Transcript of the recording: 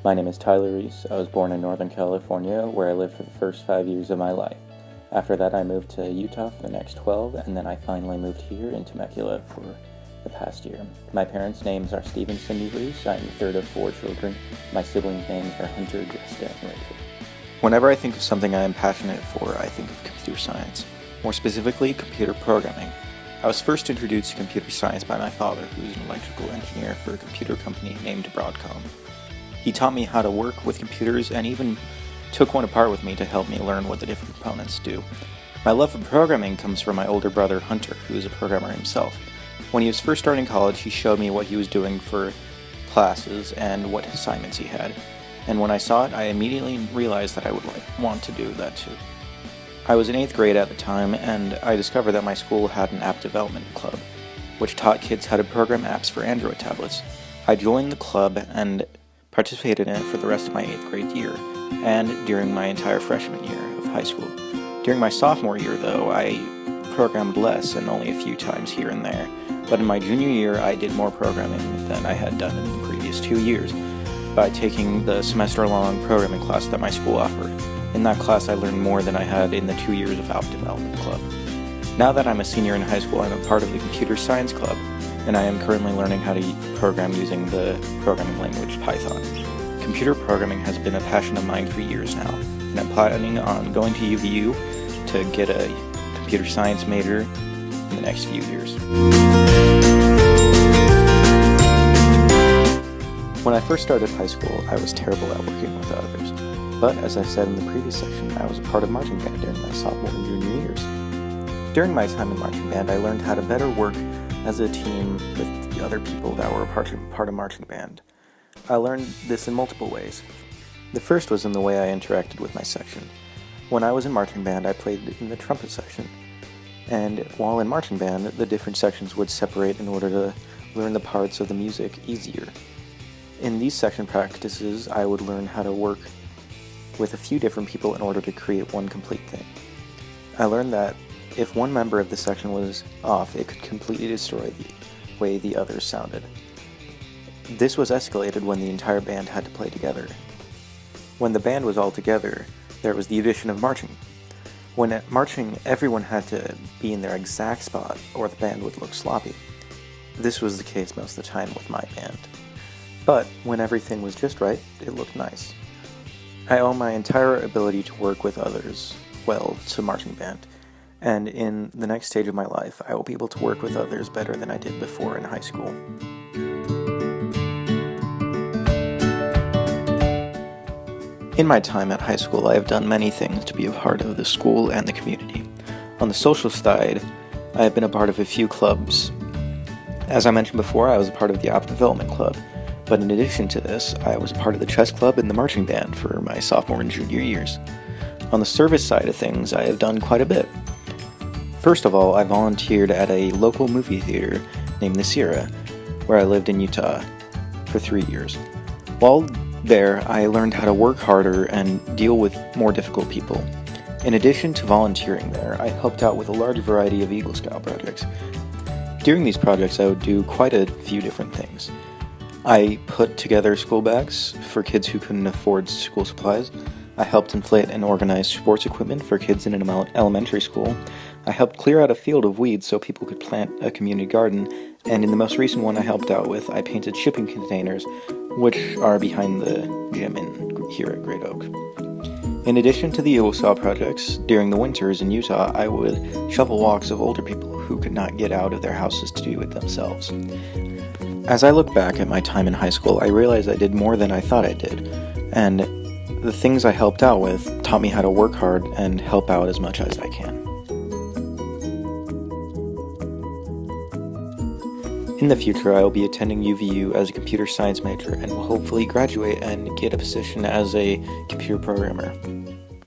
My name is Tyler Rees. I was born in Northern California, where I lived for the first 5 years of my life. After that, I moved to Utah for the next 12, and then I finally moved here in Temecula for the past year. My parents' names are Steve and Cindy Rees. I'm the third of 4 children. My siblings' names are Hunter, Jessica, and Rachel. Whenever I think of something I am passionate for, I think of computer science. More specifically, computer programming. I was first introduced to computer science by my father, who is an electrical engineer for a computer company named Broadcom. He taught me how to work with computers and even took one apart with me to help me learn what the different components do. My love for programming comes from my older brother Hunter, who is a programmer himself. When he was first starting college, he showed me what he was doing for classes and what assignments he had. And when I saw it, I immediately realized that I would want to do that too. I was in 8th grade at the time, and I discovered that my school had an app development club, which taught kids how to program apps for Android tablets. I joined the club and participated in it for the rest of my 8th grade year, and during my entire freshman year of high school. During my sophomore year, though, I programmed less and only a few times here and there, but in my junior year, I did more programming than I had done in the previous 2 years by taking the semester-long programming class that my school offered. In that class, I learned more than I had in the 2 years of app development club. Now that I'm a senior in high school, I'm a part of the computer science club, and I am currently learning how to program using the programming language Python. Computer programming has been a passion of mine for years now, and I'm planning on going to UVU to get a computer science major in the next few years. When I first started high school, I was terrible at working with others. But as I said in the previous section, I was a part of marching band during my sophomore and junior years. During my time in marching band, I learned how to better work as a team with the other people that were part of marching band. I learned this in multiple ways. The first was in the way I interacted with my section. When I was in marching band, I played in the trumpet section. And while in marching band, the different sections would separate in order to learn the parts of the music easier. In these section practices, I would learn how to work with a few different people in order to create one complete thing. I learned that if one member of the section was off, it could completely destroy the way the others sounded. This was escalated when the entire band had to play together. When the band was all together, there was the addition of marching. When at marching, everyone had to be in their exact spot or the band would look sloppy. This was the case most of the time with my band. But when everything was just right, it looked nice. I owe my entire ability to work with others well to marching band, and in the next stage of my life, I will be able to work with others better than I did before in high school. In my time at high school, I have done many things to be a part of the school and the community. On the social side, I have been a part of a few clubs. As I mentioned before, I was a part of the app development club. But in addition to this, I was a part of the chess club and the marching band for my sophomore and junior years. On the service side of things, I have done quite a bit. First of all, I volunteered at a local movie theater named the Sierra, where I lived in Utah for 3 years. While there, I learned how to work harder and deal with more difficult people. In addition to volunteering there, I helped out with a large variety of Eagle Scout projects. During these projects, I would do quite a few different things. I put together school bags for kids who couldn't afford school supplies. I helped inflate and organize sports equipment for kids in an elementary school. I helped clear out a field of weeds so people could plant a community garden. And in the most recent one I helped out with, I painted shipping containers, which are behind the gym here at Great Oak. In addition to the Eagle Scout projects, during the winters in Utah, I would shovel walks of older people who could not get out of their houses to do it themselves. As I look back at my time in high school, I realized I did more than I thought I did, and the things I helped out with taught me how to work hard and help out as much as I can. In the future, I will be attending UVU as a computer science major and will hopefully graduate and get a position as a computer programmer.